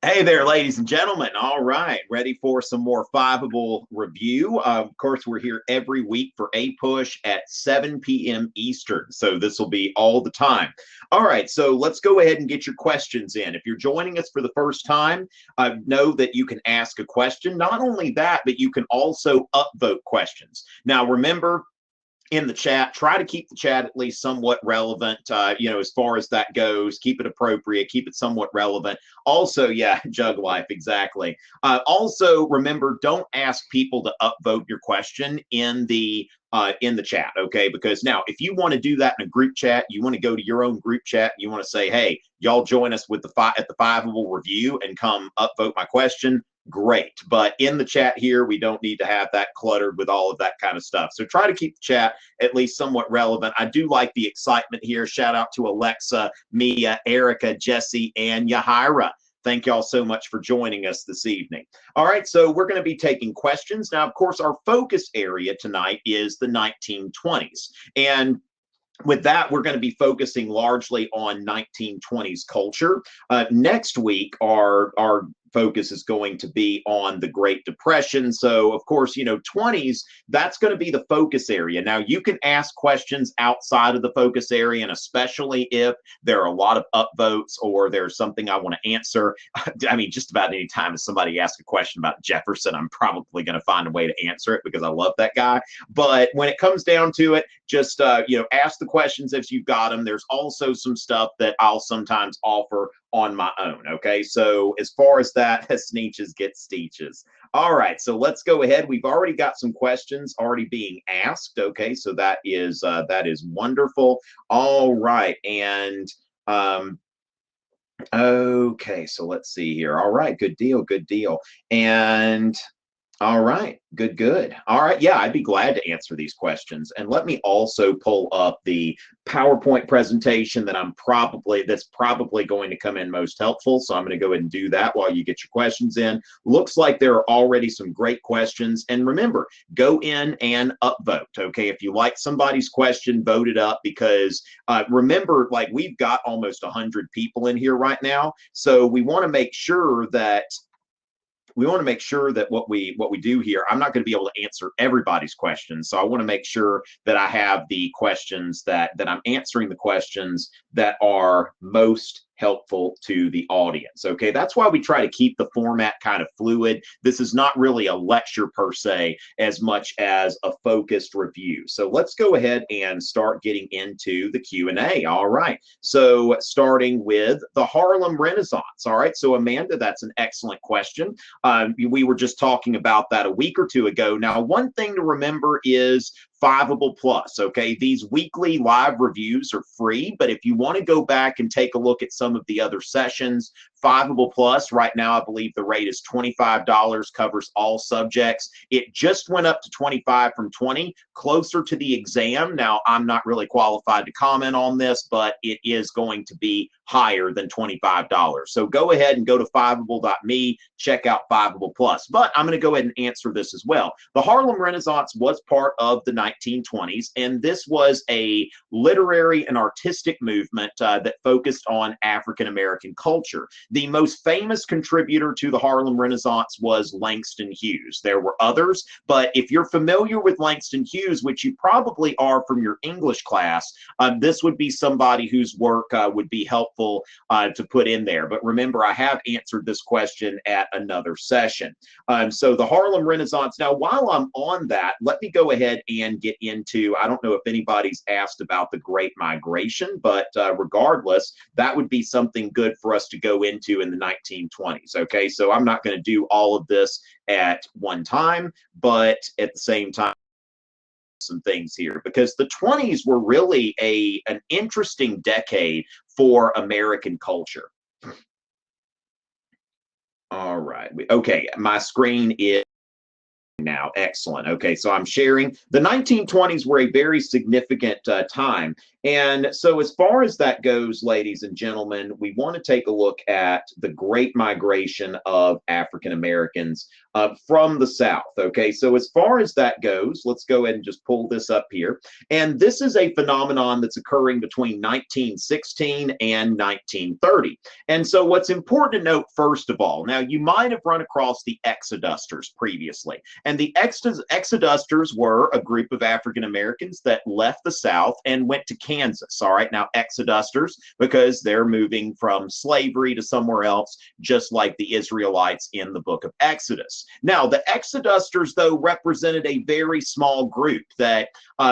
Hey there, ladies and gentlemen. All right, ready for some more Fiveable review. Of course, we're here every week for APUSH at 7 p.m. Eastern, so this will be all the time. All right, so let's go ahead and get your questions in. If you're joining us for the first time, know that you can ask a question. Not only that, but you can also upvote questions. Now, remember, in the chat, try to keep the chat at least somewhat relevant, as far as that goes. Keep it appropriate, keep it somewhat relevant. Also, yeah, Jug Life, exactly. Also, remember, don't ask people to upvote your question in the chat, okay? Because now, if you want to do that in a group chat, you want to go to your own group chat, you want to say, hey, y'all join us with at the Fiveable review and come upvote my question. Great. But in the chat here, we don't need to have that cluttered with all of that kind of stuff. So try to keep the chat at least somewhat relevant. I do like the excitement here. Shout out to Alexa, Mia, Erica, Jesse, and Yahira. Thank y'all so much for joining us this evening. All right, so we're going to be taking questions. Now, of course, our focus area tonight is the 1920s. And with that, we're going to be focusing largely on 1920s culture. Next week, our focus is going to be on the Great Depression. So, of course, 20s, that's going to be the focus area. Now, you can ask questions outside of the focus area, and especially if there are a lot of upvotes or there's something I want to answer. I mean, just about any time if somebody asks a question about Jefferson, I'm probably going to find a way to answer it because I love that guy. But when it comes down to it, just, ask the questions if you've got them. There's also some stuff that I'll sometimes offer on my own. Okay, so as far as that, Sneeches get Steeches. All right, so let's go ahead. We've already got some questions already being asked. Okay, so that is wonderful. All right, and okay, so let's see here. All right, good deal, and all right, good. All right, yeah, I'd be glad to answer these questions. And let me also pull up the PowerPoint presentation that's probably going to come in most helpful. So I'm going to go ahead and do that while you get your questions in. Looks like there are already some great questions. And remember, go in and upvote, okay? If you like somebody's question, vote it up because remember, like we've got almost 100 people in here right now. So we want to make sure that what we do here, I'm not going to be able to answer everybody's questions. So I want to make sure that I have the questions that I'm answering the questions that are most helpful to the audience. Okay, that's why we try to keep the format kind of fluid. This is not really a lecture per se as much as a focused review. So let's go ahead and start getting into the Q&A. All right, so starting with the Harlem Renaissance. All right, so Amanda, that's an excellent question. We were just talking about that a week or two ago. Now, one thing to remember is Fiveable Plus, okay? These weekly live reviews are free, but if you want to go back and take a look at some of the other sessions, Fiveable Plus, right now, I believe the rate is $25, covers all subjects. It just went up to 25 from 20, closer to the exam. Now, I'm not really qualified to comment on this, but it is going to be higher than $25. So go ahead and go to fiveable.me, check out Fiveable Plus. But I'm going to go ahead and answer this as well. The Harlem Renaissance was part of the 1920s, and this was a literary and artistic movement that focused on African American culture. The most famous contributor to the Harlem Renaissance was Langston Hughes. There were others, but if you're familiar with Langston Hughes, which you probably are from your English class, this would be somebody whose work would be helpful to put in there. But remember, I have answered this question at another session. So the Harlem Renaissance. Now, while I'm on that, let me go ahead and get into, I don't know if anybody's asked about the Great Migration, but regardless, that would be something good for us to go into in the 1920s. Okay, so I'm not going to do all of this at one time, but at the same time, some things here because the 20s were really an interesting decade for American culture. All right, okay, my screen is now. Excellent. Okay, so I'm sharing. The 1920s were a very significant time And so, as far as that goes, ladies and gentlemen, we want to take a look at the great migration of African Americans from the South. Okay, so as far as that goes, let's go ahead and just pull this up here. And this is a phenomenon that's occurring between 1916 and 1930. And so, what's important to note, first of all, now you might have run across the Exodusters previously. And the Exodusters were a group of African Americans that left the South and went to Kansas. All right, now Exodusters, because they're moving from slavery to somewhere else, just like the Israelites in the book of Exodus. Now, the Exodusters, though, represented a very small group that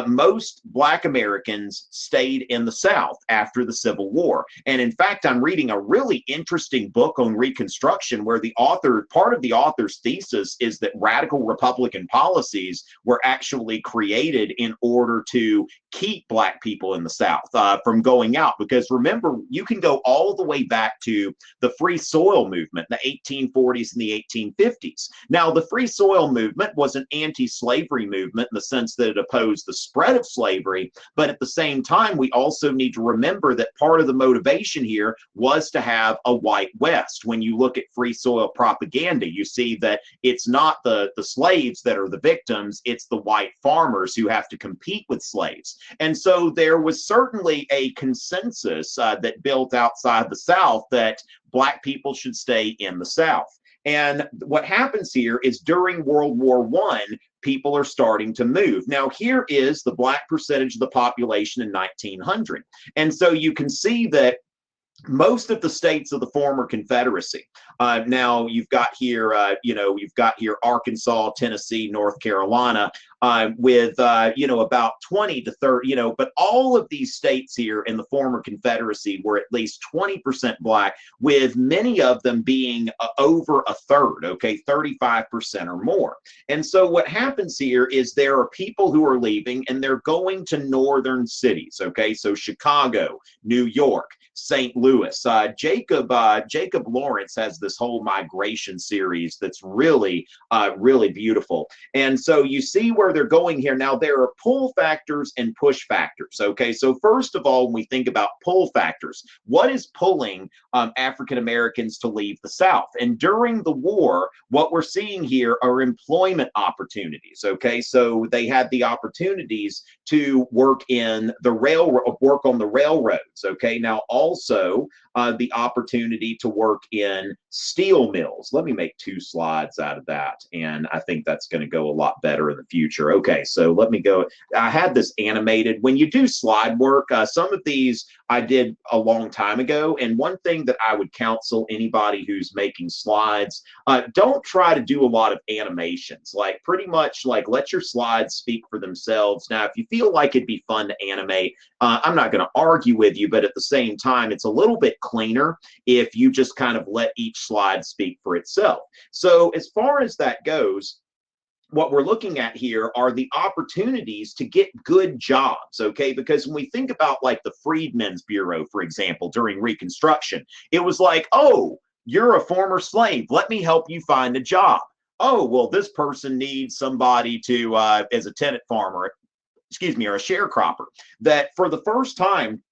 most Black Americans stayed in the South after the Civil War. And in fact, I'm reading a really interesting book on Reconstruction where the author, part of the author's thesis is that radical Republican policies were actually created in order to keep Black people in the South from going out. Because remember, you can go all the way back to the Free Soil movement, the 1840s and the 1850s. Now, the Free Soil movement was an anti-slavery movement in the sense that it opposed the spread of slavery, but at the same time, we also need to remember that part of the motivation here was to have a white West. When you look at Free Soil propaganda, you see that it's not the slaves that are the victims, it's the white farmers who have to compete with slaves. And so there was certainly a consensus that built outside the South that Black people should stay in the South. And what happens here is during World War I, people are starting to move. Now, here is the Black percentage of the population in 1900. And so you can see that most of the states of the former Confederacy. Now you've got here, you've got here Arkansas, Tennessee, North Carolina, with about 20 to 30, but all of these states here in the former Confederacy were at least 20% Black, with many of them being over a third, okay, 35% or more. And so what happens here is there are people who are leaving and they're going to northern cities, okay, so Chicago, New York, St. Louis. Jacob Lawrence has this whole migration series that's really, really beautiful. And so you see where they're going here. Now, there are pull factors and push factors. Okay, so first of all, when we think about pull factors, what is pulling African Americans to leave the South? And during the war, what we're seeing here are employment opportunities. Okay, so they had the opportunities to work in the work on the railroads. Okay, now also the opportunity to work in steel mills. Let me make 2 slides out of that, and I think that's going to go a lot better in the future. Okay, so let me go. I had this animated. When you do slide work, some of these I did a long time ago, and one thing that I would counsel anybody who's making slides, don't try to do a lot of animations. Like pretty much like let your slides speak for themselves. Now, if you feel like it'd be fun to animate, I'm not going to argue with you, but at the same time, it's a little bit cleaner if you just kind of let each slide speak for itself. So as far as that goes, what we're looking at here are the opportunities to get good jobs, okay? Because when we think about like the Freedmen's Bureau, for example, during Reconstruction, it was like, oh, you're a former slave. Let me help you find a job. Oh, well, this person needs somebody to, as a tenant farmer, or a sharecropper, that for the first time,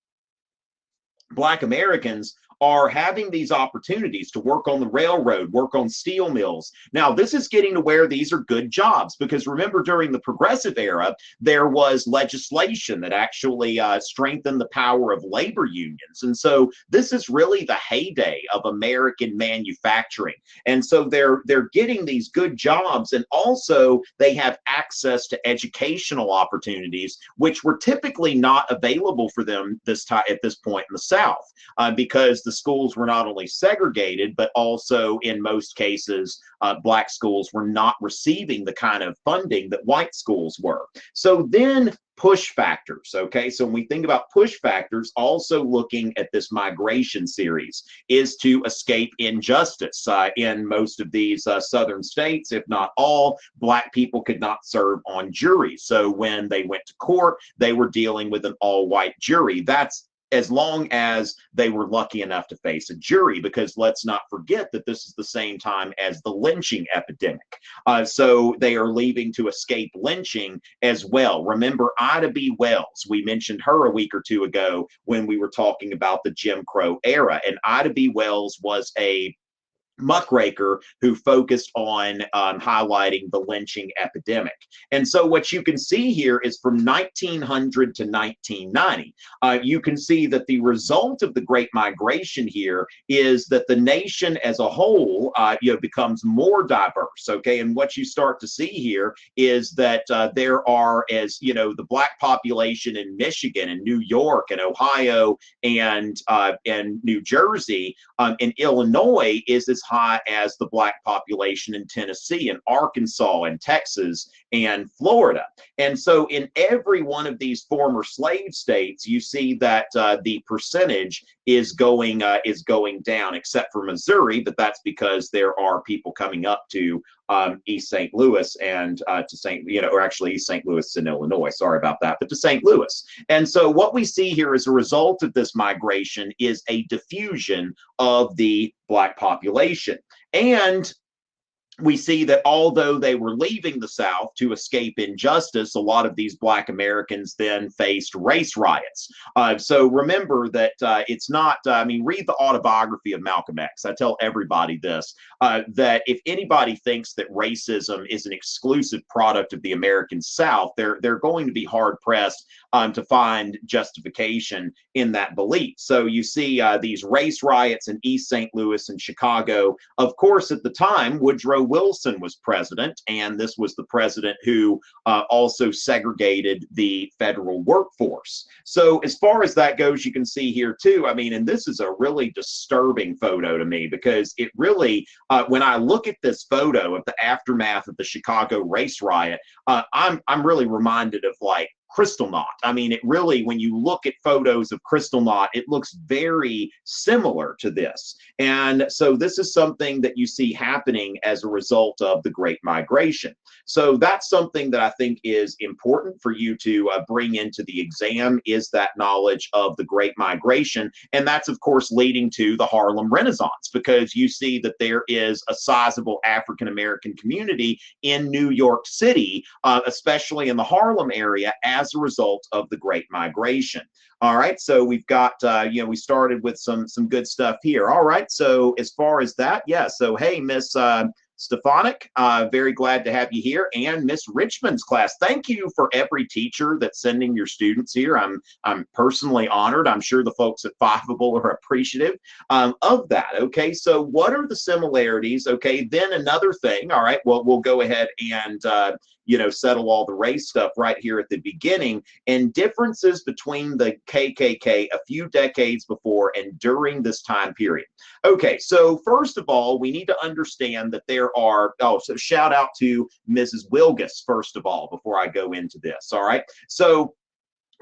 Black Americans are having these opportunities to work on the railroad, work on steel mills. Now, this is getting to where these are good jobs, because remember, during the Progressive era, there was legislation that actually strengthened the power of labor unions. And so this is really the heyday of American manufacturing. And so they're getting these good jobs, and also they have access to educational opportunities, which were typically not available for them at this point in the South, because the schools were not only segregated, but also in most cases, Black schools were not receiving the kind of funding that white schools were. So then push factors, okay? So when we think about push factors, also looking at this migration series is to escape injustice. In most of these southern states, if not all, Black people could not serve on juries. So when they went to court, they were dealing with an all-white jury. That's as long as they were lucky enough to face a jury, because let's not forget that this is the same time as the lynching epidemic. So they are leaving to escape lynching as well. Remember Ida B. Wells, we mentioned her a week or two ago when we were talking about the Jim Crow era, and Ida B. Wells was a muckraker who focused on highlighting the lynching epidemic. And so what you can see here is from 1900 to 1990, you can see that the result of the Great Migration here is that the nation as a whole becomes more diverse, okay? And what you start to see here is that there are, as you know, the black population in Michigan and New York and Ohio and New Jersey and Illinois is as high as the black population in Tennessee and Arkansas and Texas and Florida. And so in every one of these former slave states, you see that the percentage is going down, except for Missouri, but that's because there are people coming up to East St. Louis and to East St. Louis in Illinois. Sorry about that, but to St. Louis. And so what we see here as a result of this migration is a diffusion of the black population. And we see that although they were leaving the South to escape injustice, a lot of these Black Americans then faced race riots. So remember that it's not, read the autobiography of Malcolm X. I tell everybody this, that if anybody thinks that racism is an exclusive product of the American South, they're going to be hard-pressed to find justification in that belief. So you see these race riots in East St. Louis and Chicago. Of course, at the time, Woodrow Wilson was president, and this was the president who also segregated the federal workforce. So as far as that goes, you can see here too, and this is a really disturbing photo to me, because it really, when I look at this photo of the aftermath of the Chicago race riot, I'm really reminded of like Kristallnacht. It really, when you look at photos of Kristallnacht, it looks very similar to this. And so this is something that you see happening as a result of the Great Migration. So that's something that I think is important for you to bring into the exam, is that knowledge of the Great Migration. And that's, of course, leading to the Harlem Renaissance, because you see that there is a sizable African-American community in New York City, especially in the Harlem area, as a result of the Great Migration. All right, so we've got, we started with some good stuff here. All right, so as far as that, yeah, so hey, Miss Stefanik, very glad to have you here, and Miss Richmond's class. Thank you for every teacher that's sending your students here. I'm personally honored. I'm sure the folks at Fiveable are appreciative of that. Okay, so what are the similarities? Okay, then another thing. All right, well, we'll go ahead and settle all the race stuff right here at the beginning, and differences between the KKK a few decades before and during this time period. Okay, so first of all, we need to understand that there are, so shout out to Mrs. Wilgus, first of all, before I go into this, all right? So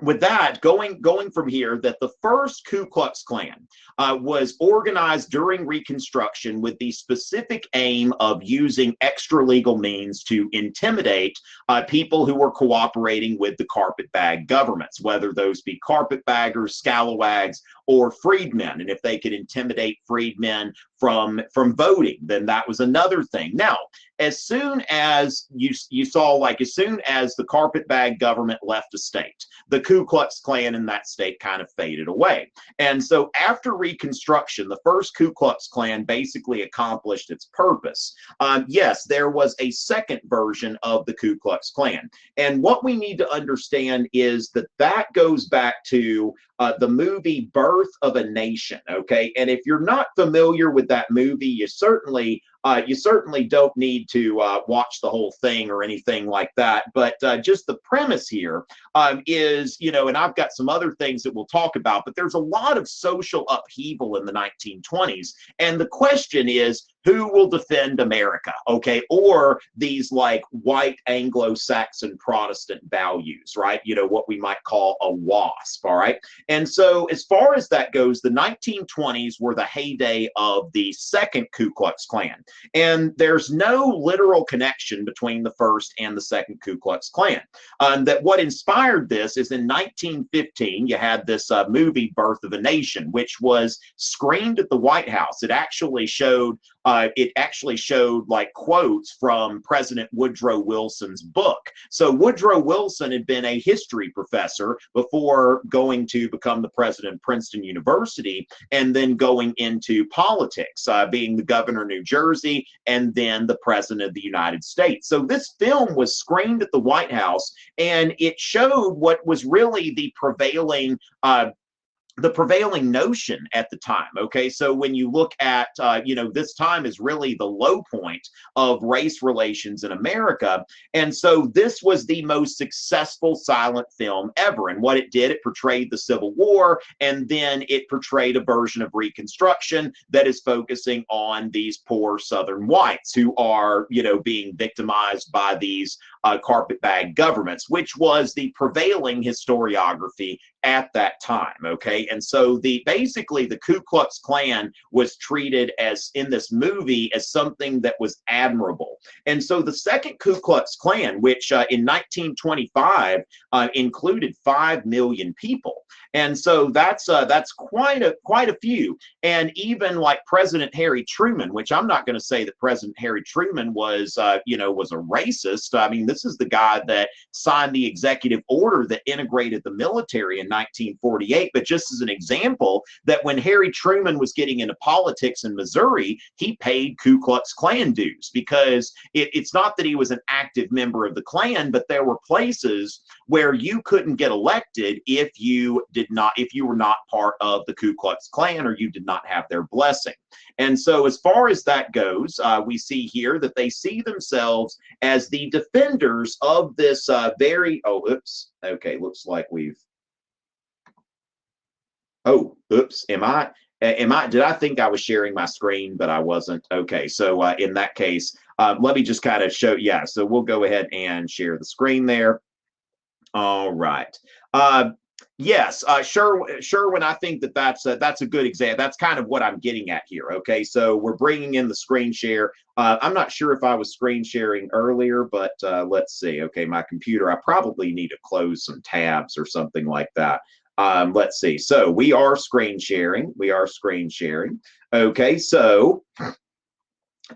with that, going from here, that the first Ku Klux Klan was organized during Reconstruction with the specific aim of using extra-legal means to intimidate people who were cooperating with the carpetbag governments, whether those be carpetbaggers, scalawags, or freedmen. And if they could intimidate freedmen from voting, then that was another thing. Now, as soon as you saw, like as soon as the carpetbag government left a state, the Ku Klux Klan in that state kind of faded away. And so after Reconstruction, the first Ku Klux Klan basically accomplished its purpose. Yes, there was a second version of the Ku Klux Klan. And what we need to understand is that that goes back to the movie Birth of a Nation, okay? And if you're not familiar with that movie, you certainly don't need to watch the whole thing or anything like that. But just the premise here is, and I've got some other things that we'll talk about, but there's a lot of social upheaval in the 1920s. And the question is, who will defend America, okay, or these like white Anglo-Saxon Protestant values, right? You know, what we might call a WASP, all right? And so as far as that goes, the 1920s were the heyday of the second Ku Klux Klan. And there's no literal connection between the first and the second Ku Klux Klan. That what inspired this is in 1915, you had this movie, Birth of a Nation, which was screened at the White House. It actually showed like quotes from President Woodrow Wilson's book. So Woodrow Wilson had been a history professor before going to become the president of Princeton University and then going into politics, being the governor of New Jersey and then the president of the United States. So this film was screened at the White House, and it showed what was really the prevailing notion at the time. Okay, so when you look at, this time is really the low point of race relations in America. And so this was the most successful silent film ever. And what it did, it portrayed the Civil War, and then it portrayed a version of Reconstruction that is focusing on these poor Southern whites who are, being victimized by these carpetbag governments, which was the prevailing historiography at that time. Okay, and so basically the Ku Klux Klan was treated as in this movie as something that was admirable. And so the second Ku Klux Klan, which in 1925 included 5 million people, and so that's quite a few. And even like President Harry Truman, which I'm not going to say that President Harry Truman was a racist. I mean, this is the guy that signed the executive order that integrated the military in 1948. But just as an example, that when Harry Truman was getting into politics in Missouri, he paid Ku Klux Klan dues, because it's not that he was an active member of the Klan, but there were places where you couldn't get elected if you were not part of the Ku Klux Klan or you did not have their blessing. And so as far as that goes, we see here that they see themselves as the defenders of this looks like we've, did I think I was sharing my screen, but I wasn't? Okay, so in that case, let me just kind of show, so we'll go ahead and share the screen there. All right. Yes, Sherwin, I think that's a good example. That's kind of what I'm getting at here. Okay, so we're bringing in the screen share. I'm not sure if I was screen sharing earlier, but let's see. Okay, my computer, I probably need to close some tabs or something like that. Let's see. So we are screen sharing. Okay, so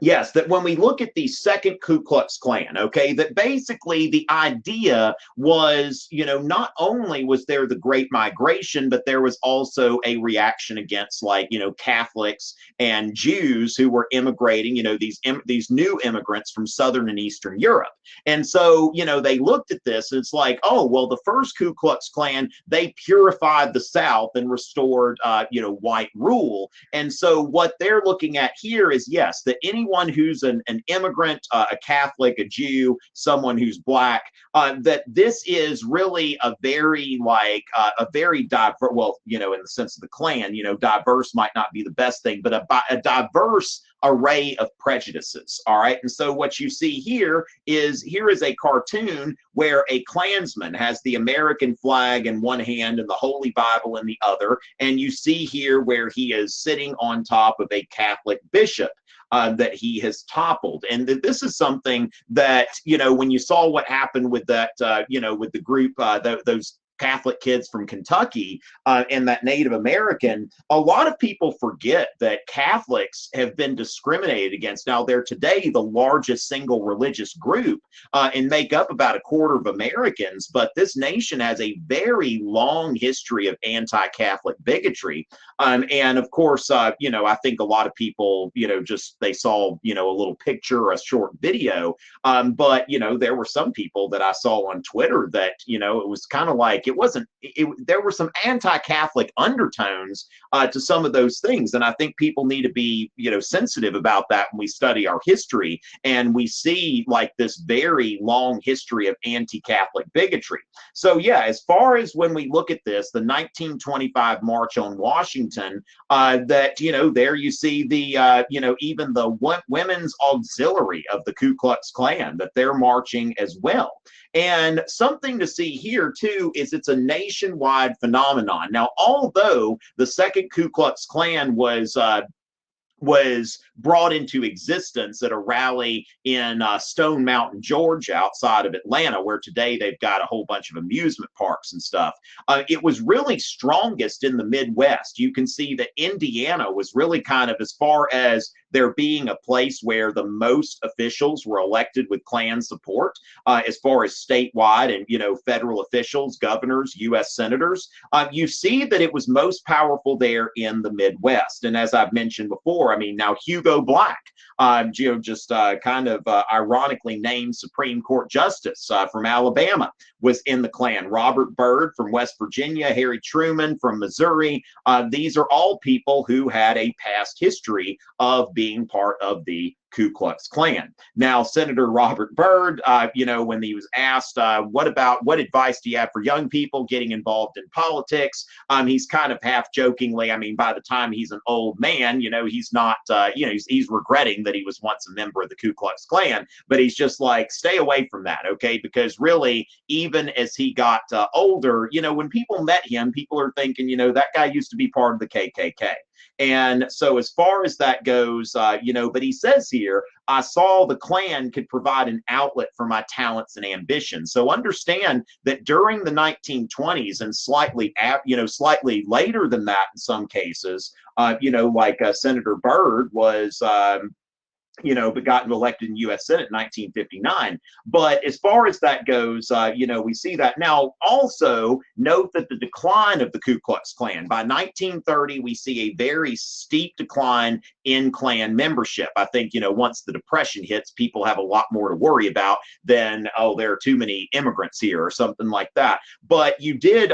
yes, that when we look at the second Ku Klux Klan, okay, that basically the idea was, not only was there the Great Migration, but there was also a reaction against, Catholics and Jews who were immigrating, these new immigrants from Southern and Eastern Europe. And so, they looked at this and it's like, oh, well, the first Ku Klux Klan, they purified the South and restored, white rule. And so what they're looking at here is, yes, that anyone who's an immigrant, a Catholic, a Jew, someone who's Black, that this is really a very diverse, in the sense of the Klan, diverse might not be the best thing, but a diverse array of prejudices. All right. And so what you see here is a cartoon where a Klansman has the American flag in one hand and the Holy Bible in the other. And you see here where he is sitting on top of a Catholic bishop that he has toppled. And this is something that, when you saw what happened with that, with the group, those Catholic kids from Kentucky and that Native American, a lot of people forget that Catholics have been discriminated against. Now, they're today the largest single religious group and make up about a quarter of Americans, but this nation has a very long history of anti-Catholic bigotry. And of course, I think a lot of people, they saw, a little picture or a short video, but, there were some people that I saw on Twitter that, it was kind of like, it wasn't, there were some anti-Catholic undertones to some of those things. And I think people need to be, sensitive about that when we study our history and we see like this very long history of anti-Catholic bigotry. So yeah, as far as when we look at this, the 1925 March on Washington, that, there you see the, even the women's auxiliary of the Ku Klux Klan, that they're marching as well. And something to see here too is it's a nationwide phenomenon. Now, although the second Ku Klux Klan was brought into existence at a rally in Stone Mountain, Georgia, outside of Atlanta, where today they've got a whole bunch of amusement parks and stuff. It was really strongest in the Midwest. You can see that Indiana was really kind of, as far as there being a place where the most officials were elected with Klan support, as far as statewide and, federal officials, governors, U.S. senators, you see that it was most powerful there in the Midwest. And as I've mentioned before, I mean, now Hugo Black, just kind of ironically named Supreme Court Justice from Alabama, was in the Klan. Robert Byrd from West Virginia, Harry Truman from Missouri. These are all people who had a past history of being part of the Ku Klux Klan. Now, Senator Robert Byrd, when he was asked, what advice do you have for young people getting involved in politics? He's kind of half jokingly, I mean, by the time he's an old man, he's not, he's regretting that he was once a member of the Ku Klux Klan, but he's just like, stay away from that, okay? Because really, even as he got older, when people met him, people are thinking, that guy used to be part of the KKK. And so as far as that goes, but he says here, I saw the Klan could provide an outlet for my talents and ambitions. So understand that during the 1920s and slightly later than that in some cases, like Senator Byrd was, but gotten elected in U.S. Senate in 1959. But as far as that goes, we see that. Now, also note that the decline of the Ku Klux Klan, by 1930, we see a very steep decline in Klan membership. I think, once the Depression hits, people have a lot more to worry about than, there are too many immigrants here or something like that. But you did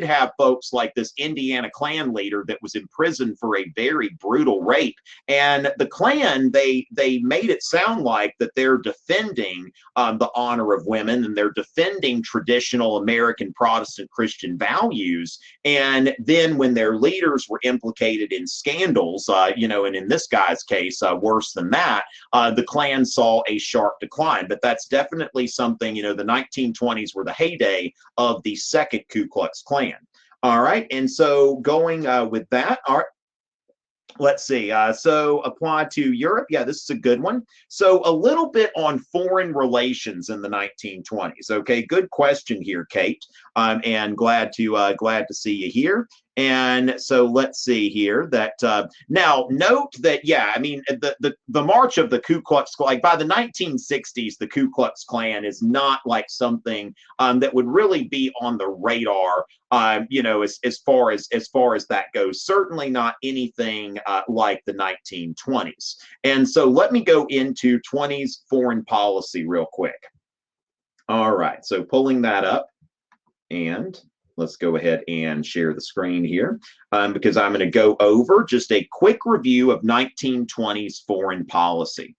have folks like this Indiana Klan leader that was imprisoned for a very brutal rape. And the Klan, they made it sound like that they're defending the honor of women and they're defending traditional American Protestant Christian values. And then when their leaders were implicated in scandals, and in this guy's case, worse than that, the Klan saw a sharp decline. But that's definitely something, the 1920s were the heyday of the second Ku Klux Klan. All right. And so going with that, all right. Let's see. So apply to Europe. Yeah, this is a good one. So a little bit on foreign relations in the 1920s. Okay, good question here, Kate. And glad to see you here. And so let's see here that now note that, yeah, I mean, the march of the Ku Klux Klan, like by the 1960s, the Ku Klux Klan is not like something that would really be on the radar, as far as that goes. Certainly not anything like the 1920s. And so let me go into 20s foreign policy real quick. All right, so pulling that up, and let's go ahead and share the screen here because I'm going to go over just a quick review of 1920s foreign policy.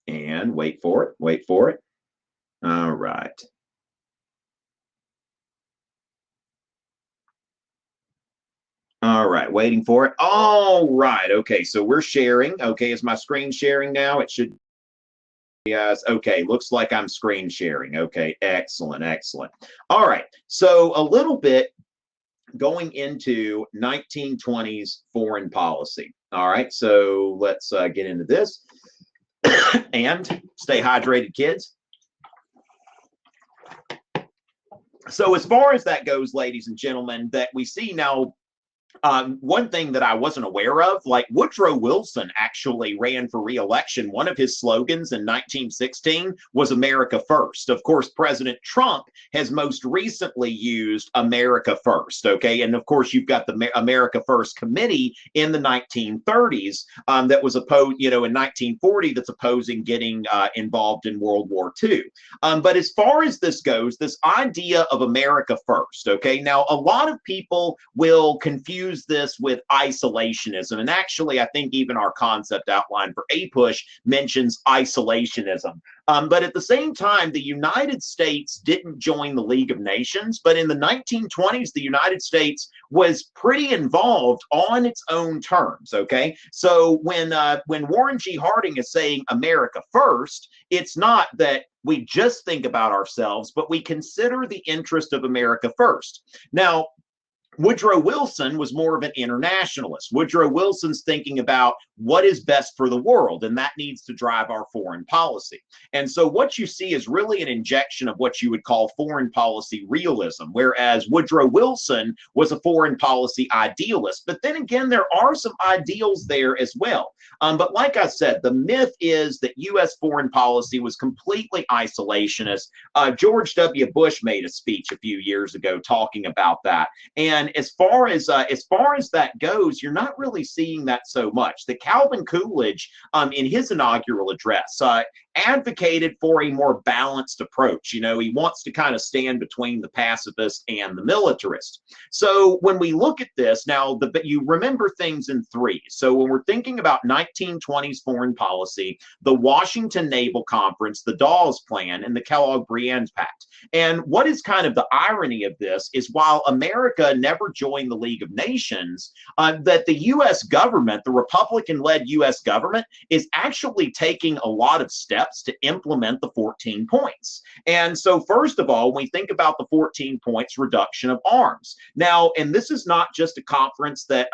And wait for it. All right. All right, waiting for it. All right, okay, so we're sharing. Okay, is my screen sharing now? It should. Yes. Okay. Looks like I'm screen sharing. Okay. Excellent. All right. So a little bit going into 1920s foreign policy. All right. So let's get into this and stay hydrated, kids. So as far as that goes, ladies and gentlemen, that we see now One thing that I wasn't aware of, like Woodrow Wilson actually ran for re-election. One of his slogans in 1916 was America First. Of course, President Trump has most recently used America First, okay? And of course, you've got the America First Committee in the 1930s that was opposed, in 1940, that's opposing getting involved in World War II. But as far as this goes, this idea of America First, okay? Now, a lot of people will confuse this with isolationism. And actually, I think even our concept outline for APUSH mentions isolationism. But at the same time, the United States didn't join the League of Nations. But in the 1920s, the United States was pretty involved on its own terms. Okay, so when Warren G. Harding is saying America First, it's not that we just think about ourselves, but we consider the interest of America first. Now, Woodrow Wilson was more of an internationalist. Woodrow Wilson's thinking about what is best for the world, and that needs to drive our foreign policy. And so what you see is really an injection of what you would call foreign policy realism, whereas Woodrow Wilson was a foreign policy idealist. But then again, there are some ideals there as well. But like I said, the myth is that U.S. foreign policy was completely isolationist. George W. Bush made a speech a few years ago talking about that. And as far as that goes, you're not really seeing that so much. The Calvin Coolidge, in his inaugural address, advocated for a more balanced approach. He wants to kind of stand between the pacifist and the militarist. So when we look at this now, you remember things in threes. So when we're thinking about 1920s foreign policy, the Washington Naval Conference, the Dawes Plan, and the Kellogg-Briand Pact. And what is kind of the irony of this is while America never joined the League of Nations, that the U.S. government, the Republican-led U.S. government, is actually taking a lot of steps to implement the 14 points. And so first of all, when we think about the 14 points reduction of arms. Now, and this is not just a conference that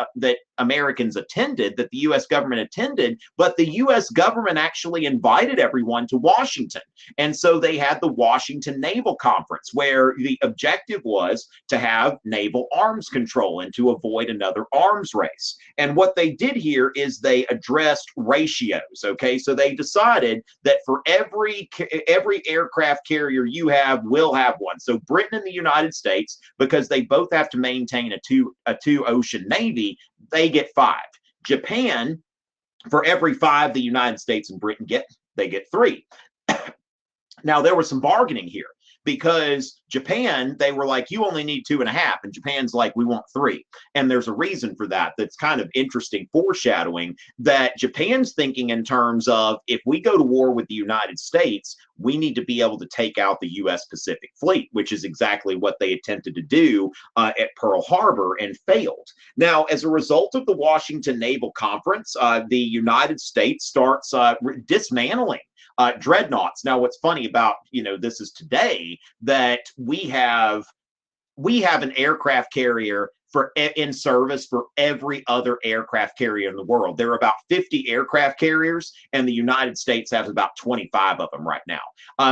Americans attended, that the U.S. government attended, but the U.S. government actually invited everyone to Washington. And so they had the Washington Naval Conference, where the objective was to have naval arms control and to avoid another arms race. And what they did here is they addressed ratios. Okay, so they decided that for every aircraft carrier you have, we'll have one. So Britain and the United States, because they both have to maintain a two ocean navy, they get 5. Japan, for every 5 the United States and Britain get, they get 3. Now, there was some bargaining here because Japan, they were like, you only need 2.5. And Japan's like, we want 3. And there's a reason for that. That's kind of interesting foreshadowing that Japan's thinking in terms of, if we go to war with the United States, we need to be able to take out the U.S. Pacific Fleet, which is exactly what they attempted to do at Pearl Harbor and failed. Now, as a result of the Washington Naval Conference, the United States starts dismantling dreadnoughts. Now, what's funny about, this is today that we have an aircraft carrier in service for every other aircraft carrier in the world. There are about 50 aircraft carriers, and the United States has about 25 of them right now.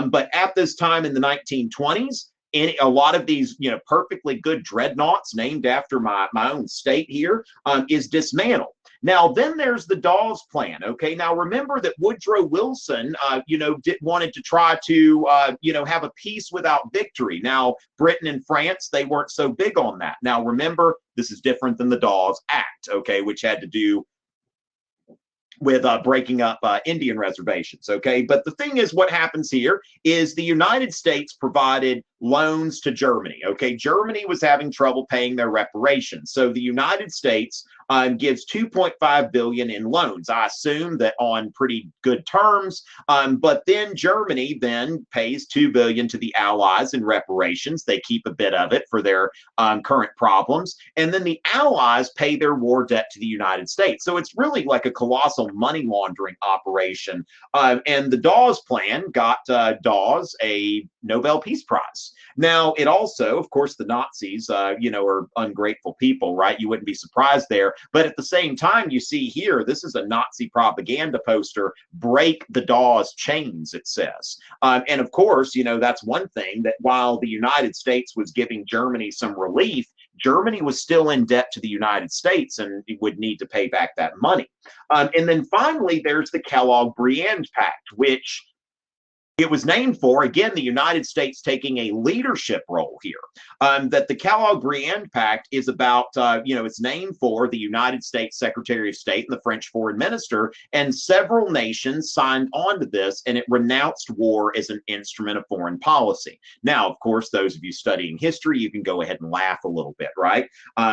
But at this time in the 1920s, a lot of these, perfectly good dreadnoughts named after my own state here is dismantled. Now, then there's the Dawes Plan. Okay, now remember that Woodrow Wilson, wanted to try to, have a peace without victory. Now, Britain and France, they weren't so big on that. Now, remember, this is different than the Dawes Act, okay, which had to do with breaking up Indian reservations, okay? But the thing is, what happens here is the United States provided loans to Germany, okay? Germany was having trouble paying their reparations. So the United States gives $2.5 billion in loans. I assume that on pretty good terms, but then Germany then pays $2 billion to the Allies in reparations. They keep a bit of it for their current problems. And then the Allies pay their war debt to the United States. So it's really like a colossal money laundering operation. And the Dawes Plan got Dawes a Nobel Peace Prize. Now, it also, of course, the Nazis, are ungrateful people, right? You wouldn't be surprised there. But at the same time, you see here, this is a Nazi propaganda poster, break the Dawes chains, it says. And of course, that's one thing, that while the United States was giving Germany some relief, Germany was still in debt to the United States and would need to pay back that money. And then finally, there's the Kellogg-Briand Pact, which it was named for, again, the United States taking a leadership role here. That the Kellogg-Briand Pact is about, it's named for the United States Secretary of State and the French Foreign Minister, and several nations signed on to this, and it renounced war as an instrument of foreign policy. Now, of course, those of you studying history, you can go ahead and laugh a little bit, right?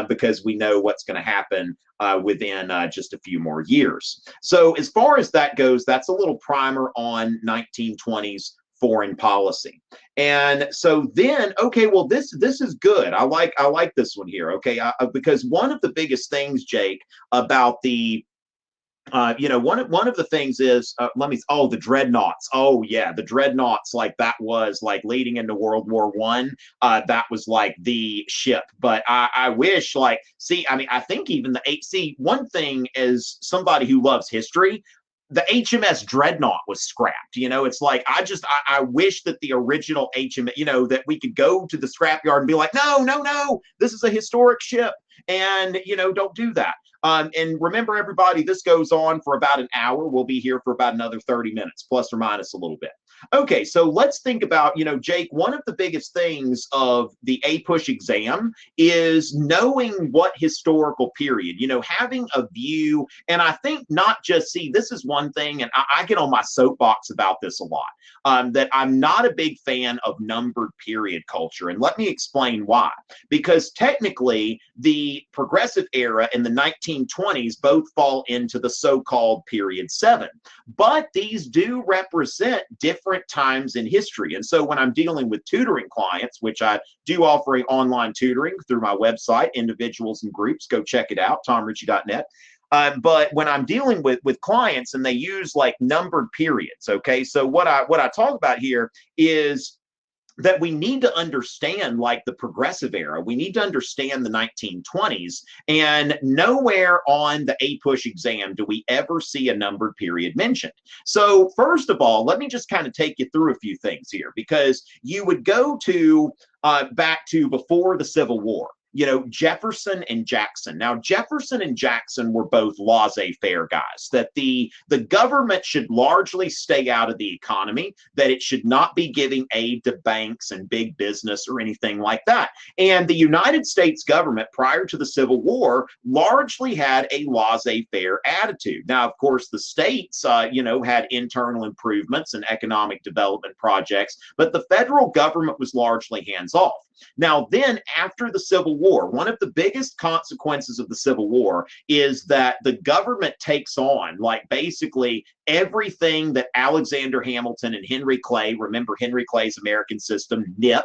Because we know what's going to happen within just a few more years. So as far as that goes, that's a little primer on 1920s foreign policy. And so then, okay, well, this is good. I like this one here, okay? Because one of the biggest things, Jake, about the one of the things is, the dreadnoughts. Oh yeah, the dreadnoughts, like that was like leading into World War I. That was like the ship. But I wish, I think even one thing as somebody who loves history, the HMS Dreadnought was scrapped. It's like, I wish that the original HMS, that we could go to the scrapyard and be like, no, this is a historic ship. And, don't do that. And remember, everybody, this goes on for about an hour. We'll be here for about another 30 minutes, plus or minus a little bit. Okay, so let's think about, Jake, one of the biggest things of the APUSH exam is knowing what historical period, having a view. And I think not just, this is one thing, and I get on my soapbox about this a lot, that I'm not a big fan of numbered period culture. And let me explain why. Because technically, the progressive era and the 1920s both fall into the so-called period 7. But these do represent different times in history. And so when I'm dealing with tutoring clients, which I do offer online tutoring through my website, individuals and groups, go check it out, tomritchie.net. But when I'm dealing with clients and they use like numbered periods, okay, so what I talk about here is that we need to understand like the progressive era. We need to understand the 1920s, and nowhere on the APUSH exam do we ever see a numbered period mentioned. So first of all, let me just kind of take you through a few things here, because you would go to back to before the Civil War. Jefferson and Jackson. Now, Jefferson and Jackson were both laissez-faire guys, that the government should largely stay out of the economy, that it should not be giving aid to banks and big business or anything like that. And the United States government, prior to the Civil War, largely had a laissez-faire attitude. Now, of course, the states, had internal improvements and economic development projects, but the federal government was largely hands-off. Now, then, after the Civil War, one of the biggest consequences of the Civil War is that the government takes on, like, basically everything that Alexander Hamilton and Henry Clay, remember Henry Clay's American system, NIP,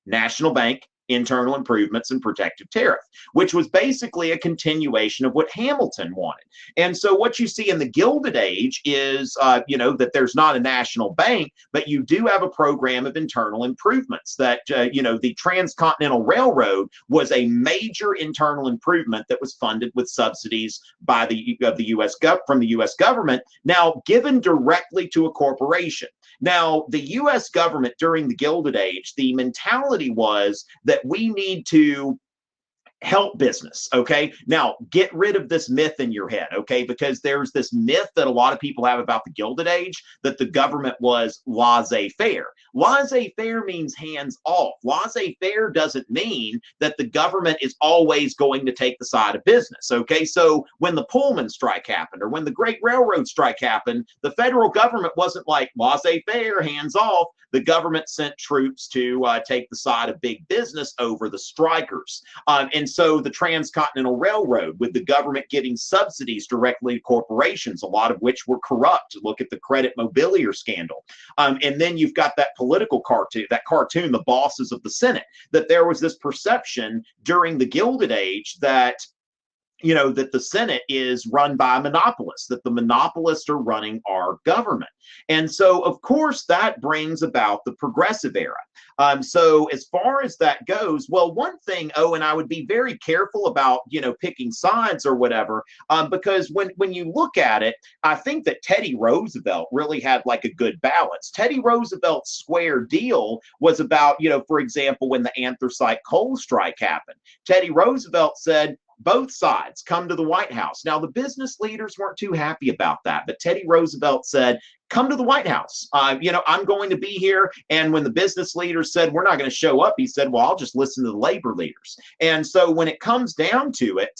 National Bank, internal improvements, and protective tariff, which was basically a continuation of what Hamilton wanted. And so what you see in the Gilded Age is, that there's not a national bank, but you do have a program of internal improvements that, the Transcontinental Railroad was a major internal improvement that was funded with subsidies by from the U.S. government, now given directly to a corporation. Now, the U.S. government during the Gilded Age, the mentality was that we need to help business, okay? Now, get rid of this myth in your head, okay? Because there's this myth that a lot of people have about the Gilded Age, that the government was laissez-faire. Laissez-faire means hands off. Laissez-faire doesn't mean that the government is always going to take the side of business, okay? So when the Pullman strike happened, or when the Great Railroad strike happened, the federal government wasn't like laissez-faire, hands off. The government sent troops to take the side of big business over the strikers. And so the Transcontinental Railroad, with the government giving subsidies directly to corporations, a lot of which were corrupt. Look at the credit mobilier scandal. And then you've got that political cartoon, The Bosses of the Senate, that there was this perception during the Gilded Age that that the Senate is run by monopolists, that the monopolists are running our government. And so, of course, that brings about the progressive era. So as far as that goes, well, one thing, and I would be very careful about, picking sides or whatever, because when you look at it, I think that Teddy Roosevelt really had like a good balance. Teddy Roosevelt's square deal was about, for example, when the anthracite coal strike happened, Teddy Roosevelt said, both sides come to the White House. Now, the business leaders weren't too happy about that, but Teddy Roosevelt said, come to the White House. I'm going to be here. And when the business leaders said, we're not going to show up, he said, well, I'll just listen to the labor leaders. And so when it comes down to it,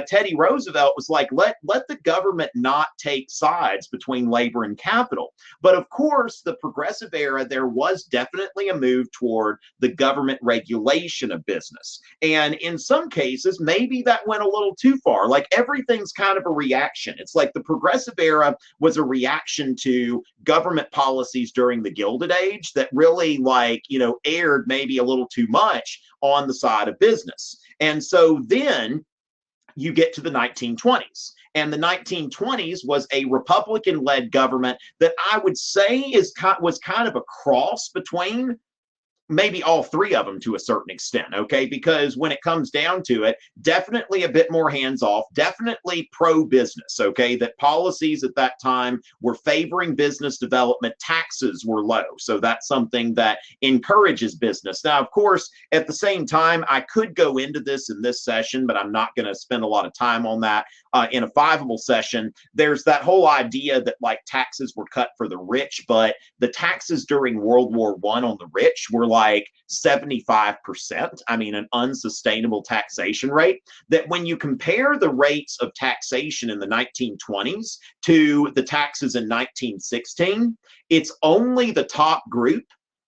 Teddy Roosevelt was like, let the government not take sides between labor and capital. But of course, the progressive era, there was definitely a move toward the government regulation of business. And in some cases, maybe that went a little too far. Like everything's kind of a reaction. It's like the progressive era was a reaction to government policies during the Gilded Age that really aired maybe a little too much on the side of business. And so then you get to the 1920s. And the 1920s was a Republican-led government that I would say was kind of a cross between maybe all three of them to a certain extent, okay? Because when it comes down to it, definitely a bit more hands-off, definitely pro-business, okay? That policies at that time were favoring business development, taxes were low, so that's something that encourages business. Now, of course, at the same time, I could go into this in this session, but I'm not going to spend a lot of time on that. In a fiveable session, there's that whole idea that like taxes were cut for the rich, but the taxes during World War I on the rich were like 75%. I mean, an unsustainable taxation rate. That when you compare the rates of taxation in the 1920s to the taxes in 1916, it's only the top group,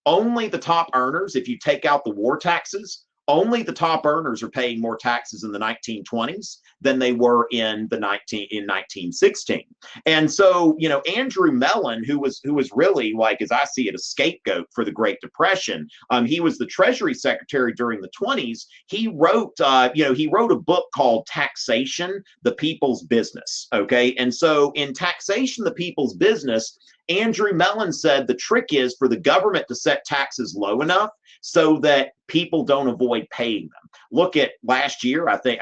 only the top earners, if you take out the war taxes, only the top earners are paying more taxes in the 1920s than they were in 1916. And so, Andrew Mellon, who was really, like, as I see it, a scapegoat for the Great Depression. He was the Treasury Secretary during the 20s. He wrote a book called Taxation, the People's Business. Okay. And so in Taxation, the People's Business, Andrew Mellon said the trick is for the government to set taxes low enough so that people don't avoid paying them. Look at last year. I think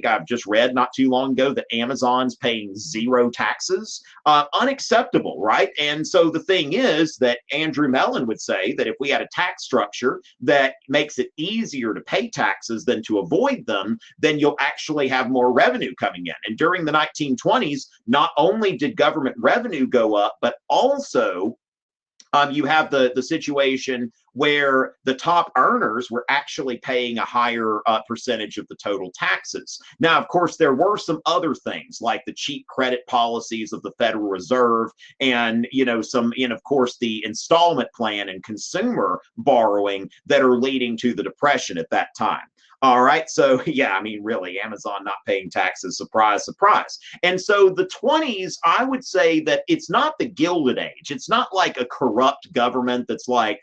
I've just read not too long ago that Amazon's paying zero taxes. Unacceptable, right? And so the thing is that Andrew Mellon would say that if we had a tax structure that makes it easier to pay taxes than to avoid them, then you'll actually have more revenue coming in. And during the 1920s, not only did government revenue go up, but also you have the situation where the top earners were actually paying a higher percentage of the total taxes. Now, of course, there were some other things like the cheap credit policies of the Federal Reserve and, of course, the installment plan and consumer borrowing that are leading to the Depression at that time. All right. So, yeah, I mean, really, Amazon not paying taxes, surprise, surprise. And so the 20s, I would say that it's not the Gilded Age. It's not like a corrupt government that's like,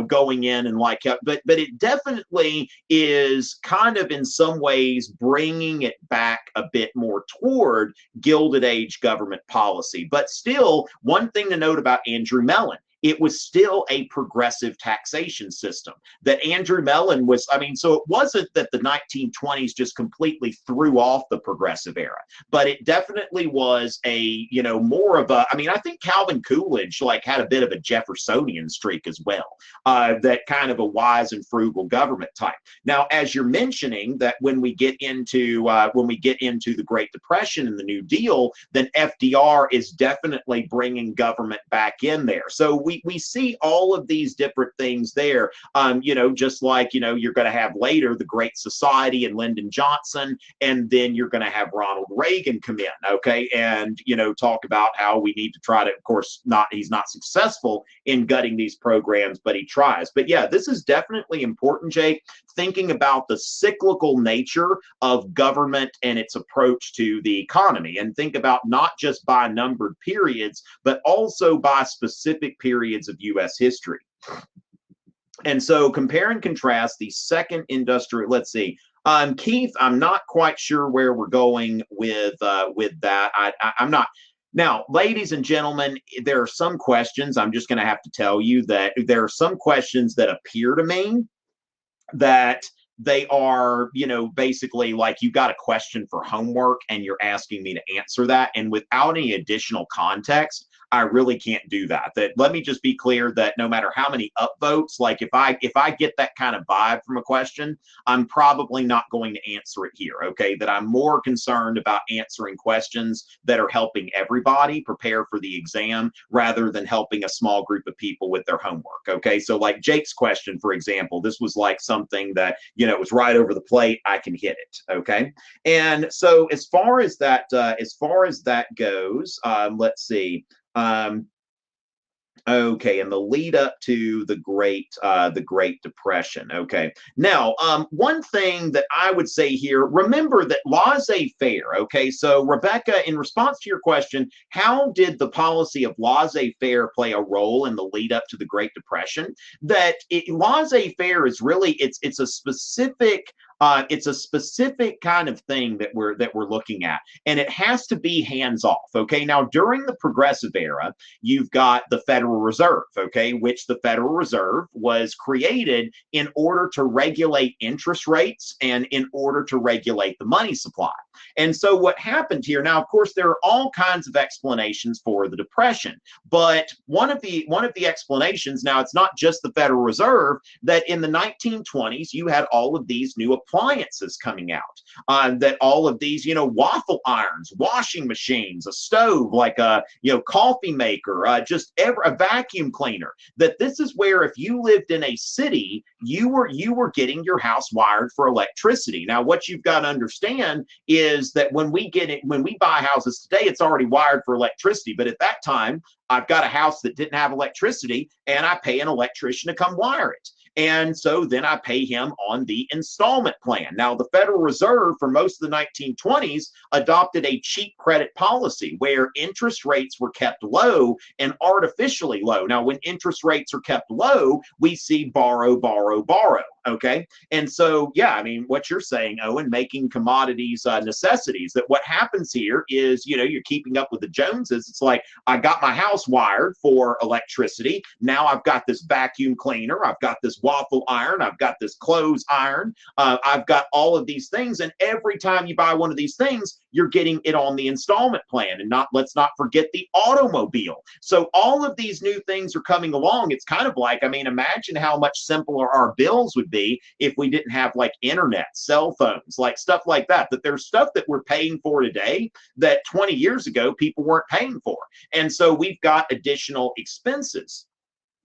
going in and like, but it definitely is kind of in some ways bringing it back a bit more toward Gilded Age government policy. But still, one thing to note about Andrew Mellon, it was still a progressive taxation system that Andrew Mellon was. So it wasn't that the 1920s just completely threw off the progressive era, but it definitely was more of a, I think Calvin Coolidge had a bit of a Jeffersonian streak as well, that kind of a wise and frugal government type. Now, as you're mentioning that when we get into the Great Depression and the New Deal, then FDR is definitely bringing government back in there. So we see all of these different things there, just like, you're going to have later the Great Society and Lyndon Johnson, and then you're going to have Ronald Reagan come in, okay, and, talk about how we need to try to, of course, he's not successful in gutting these programs, but he tries. But yeah, this is definitely important, Jake, thinking about the cyclical nature of government and its approach to the economy, and think about not just by numbered periods, but also by specific periods of U.S. history. And so compare and contrast the second industrial, let's see, Keith, I'm not quite sure where we're going with that. I'm not. Now, ladies and gentlemen, there are some questions. I'm just going to have to tell you that there are some questions that appear to me that they are, basically like you got a question for homework and you're asking me to answer that. And without any additional context, I really can't do that. That let me just be clear that no matter how many upvotes, like if I get that kind of vibe from a question, I'm probably not going to answer it here. Okay. That I'm more concerned about answering questions that are helping everybody prepare for the exam rather than helping a small group of people with their homework. Okay. So like Jake's question, for example, this was like something that, it was right over the plate. I can hit it. Okay. And so as far as that goes, let's see. Okay, and the lead up to the Great Depression. Okay, now one thing that I would say here, remember that laissez-faire. Okay, so Rebecca, in response to your question, how did the policy of laissez-faire play a role in the lead up to the Great Depression? That laissez-faire is really it's a specific kind of thing that we're looking at, and it has to be hands off. Okay, now during the Progressive era, you've got the Federal Reserve, okay, which the Federal Reserve was created in order to regulate interest rates and in order to regulate the money supply. And so what happened here, now, of course, there are all kinds of explanations for the Depression, but one of the explanations, now it's not just the Federal Reserve, that in the 1920s, you had all of these new appliances coming out, that all of these, waffle irons, washing machines, a stove, like a, coffee maker, just a vacuum cleaner, that this is where if you lived in a city, you were getting your house wired for electricity. Now, what you've got to understand is that when we buy houses today, it's already wired for electricity. But at that time, I've got a house that didn't have electricity and I pay an electrician to come wire it. And so then I pay him on the installment plan. Now, the Federal Reserve for most of the 1920s adopted a cheap credit policy where interest rates were kept low and artificially low. Now, when interest rates are kept low, we see borrow, borrow, borrow. Okay. And so, yeah, I mean, what you're saying, Owen, making commodities necessities, that what happens here is, you're keeping up with the Joneses. It's like, I got my house wired for electricity. Now I've got this vacuum cleaner. I've got this waffle iron. I've got this clothes iron. I've got all of these things. And every time you buy one of these things, you're getting it on the installment plan. And let's not forget the automobile. So all of these new things are coming along. It's kind of like, I mean, imagine how much simpler our bills would be if we didn't have like internet, cell phones, like stuff like that. That there's stuff that we're paying for today that 20 years ago people weren't paying for. And so we've got additional expenses.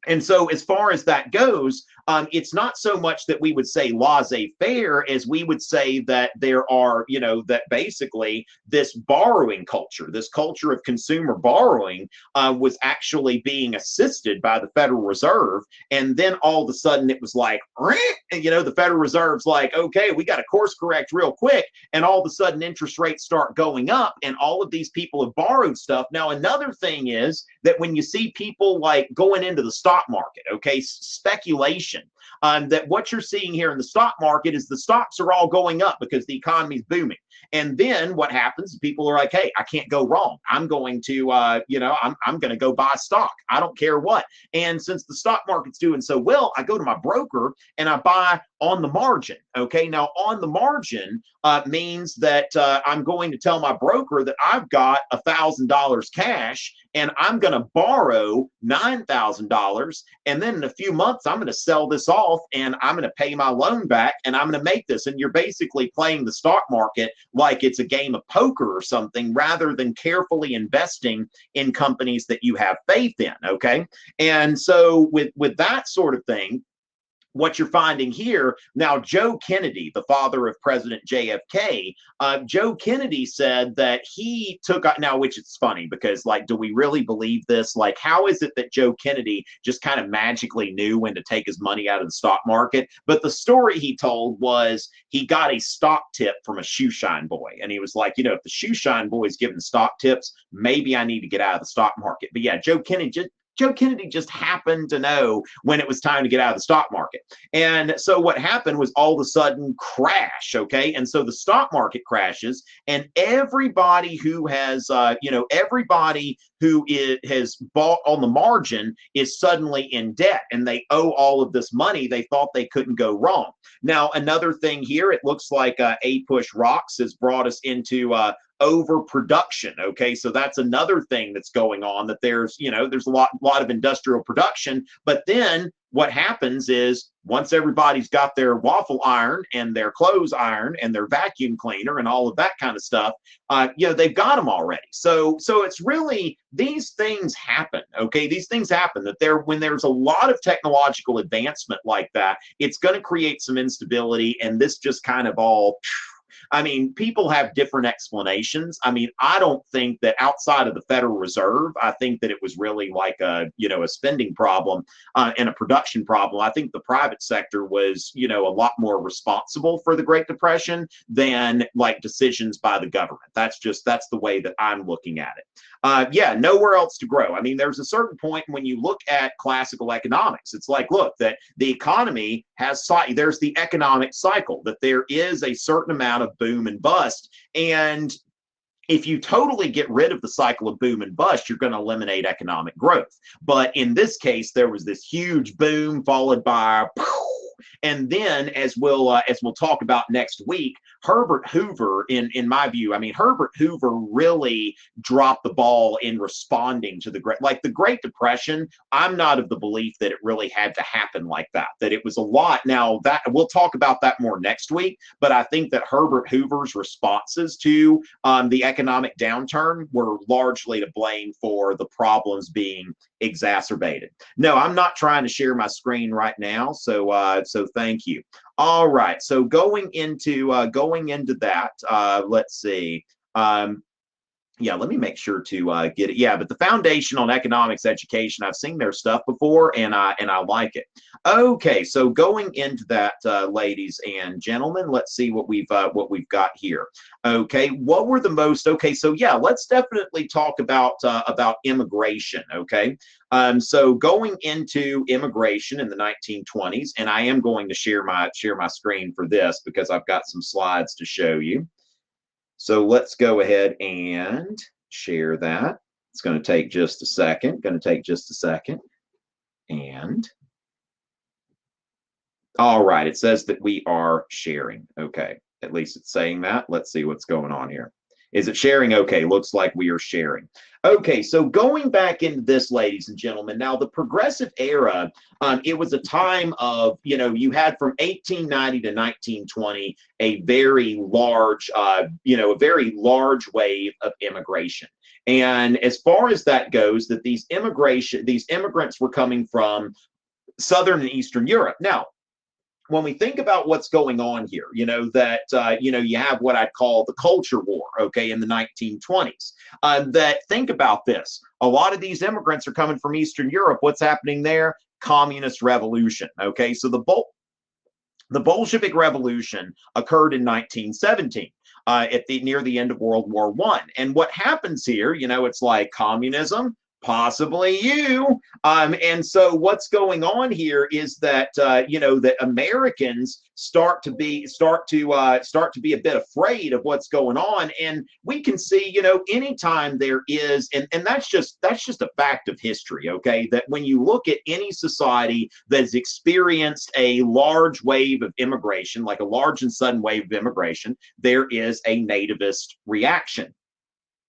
And so as far as that goes, it's not so much that we would say laissez-faire as we would say that there are, that basically this borrowing culture, this culture of consumer borrowing was actually being assisted by the Federal Reserve. And then all of a sudden it was like, the Federal Reserve's like, okay, we got to course correct real quick. And all of a sudden interest rates start going up and all of these people have borrowed stuff. Now, another thing is that when you see people like going into the stock market, okay, speculation, that what you're seeing here in the stock market is the stocks are all going up because the economy is booming. And then what happens? People are like, hey, I can't go wrong. I'm going to, I'm going to go buy stock. I don't care what. And since the stock market's doing so well, I go to my broker and I buy on the margin. Okay. Now on the margin means that I'm going to tell my broker that I've got $1,000 cash and I'm going to borrow $9,000. And then in a few months, I'm going to sell this off and I'm going to pay my loan back and I'm going to make this. And you're basically playing the stock market like it's a game of poker or something rather than carefully investing in companies that you have faith in. Okay. And so with that sort of thing, what you're finding here now, Joe Kennedy, the father of President JFK, Joe Kennedy said that he took, now, which it's funny because, like, do we really believe this? Like, how is it that Joe Kennedy just kind of magically knew when to take his money out of the stock market? But the story he told was he got a stock tip from a shoeshine boy. And he was like, if the shoeshine boy is giving stock tips, maybe I need to get out of the stock market. But yeah, Joe Kennedy Joe Kennedy just happened to know when it was time to get out of the stock market. And so what happened was all of a sudden crash, okay? And so the stock market crashes, and everybody who has, everybody who has bought on the margin is suddenly in debt, and they owe all of this money. They thought they couldn't go wrong. Now, another thing here, it looks like APUSH Rocks has brought us into overproduction. Okay, so that's another thing that's going on, that there's a lot of industrial production, but then what happens is once everybody's got their waffle iron and their clothes iron and their vacuum cleaner and all of that kind of stuff, they've got them already. So it's really, these things happen. Okay, these things happen, that when there's a lot of technological advancement like that, it's going to create some instability, and this just kind of all. I mean, people have different explanations. I mean, I don't think that outside of the Federal Reserve, I think that it was really like a spending problem and a production problem. I think the private sector was, a lot more responsible for the Great Depression than like decisions by the government. That's the way that I'm looking at it. Nowhere else to grow. I mean, there's a certain point when you look at classical economics, it's like, look, that the economy there's the economic cycle, that there is a certain amount of boom and bust. And if you totally get rid of the cycle of boom and bust, you're going to eliminate economic growth. But in this case, there was this huge boom followed by and then, as we'll talk about next week, Herbert Hoover, in my view, I mean, Herbert Hoover really dropped the ball in responding to the Great Depression. I'm not of the belief that it really had to happen like that, that it was a lot. Now, that we'll talk about that more next week, but I think that Herbert Hoover's responses to the economic downturn were largely to blame for the problems being exacerbated. No, I'm not trying to share my screen right now, so thank you. All right, so going into that, let's see. Let me make sure to get it. Yeah, but the Foundation on Economics Education, I've seen their stuff before, and I like it. Okay, so going into that, ladies and gentlemen, let's see what we've got here. Okay, what were the most? Okay, so yeah, let's definitely talk about immigration. Okay, so going into immigration in the 1920s, and I am going to share my screen for this because I've got some slides to show you. So let's go ahead and share that. It's going to take just a second. And all right, it says that we are sharing. Okay, at least it's saying that. Let's see what's going on here. Is it sharing? Okay, looks like we are sharing. Okay, so going back into this, ladies and gentlemen, now the Progressive Era, it was a time of, you had from 1890 to 1920 a very large, wave of immigration. And as far as that goes, that these immigrants were coming from Southern and Eastern Europe. Now, when we think about what's going on here, you have what I'd call the culture war, okay, in the 1920s. That think about this. A lot of these immigrants are coming from Eastern Europe. What's happening there? Communist revolution, okay? So the Bolshevik Revolution occurred in 1917. Near the end of World War I. And what happens here, it's like communism, possibly you. And so what's going on here is that that Americans start to be a bit afraid of what's going on. And we can see, anytime there is, and that's just a fact of history, okay, that when you look at any society that's experienced a large wave of immigration, like a large and sudden wave of immigration, there is a nativist reaction.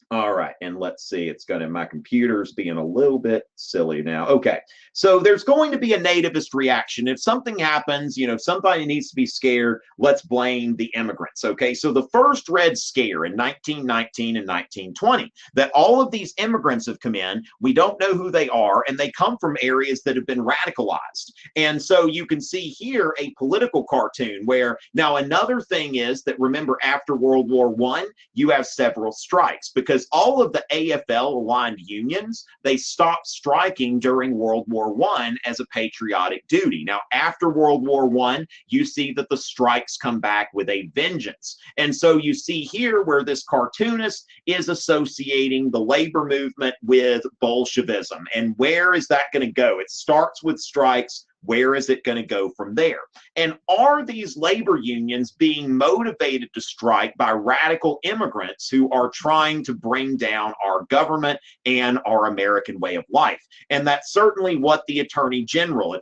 All right, and let's see, my computer's being a little bit silly now. Okay, so there's going to be a nativist reaction. If something happens, if somebody needs to be scared, let's blame the immigrants, okay? So the first Red Scare in 1919 and 1920, that all of these immigrants have come in, we don't know who they are, and they come from areas that have been radicalized. And so you can see here a political cartoon where, now another thing is that, remember, after World War I, you have several strikes, because because all of the AFL-aligned unions, they stopped striking during World War I as a patriotic duty. Now, after World War I, you see that the strikes come back with a vengeance. And so you see here where this cartoonist is associating the labor movement with Bolshevism. And where is that going to go? It starts with strikes. Where is it going to go from there? And are these labor unions being motivated to strike by radical immigrants who are trying to bring down our government and our American way of life? And that's certainly what the Attorney General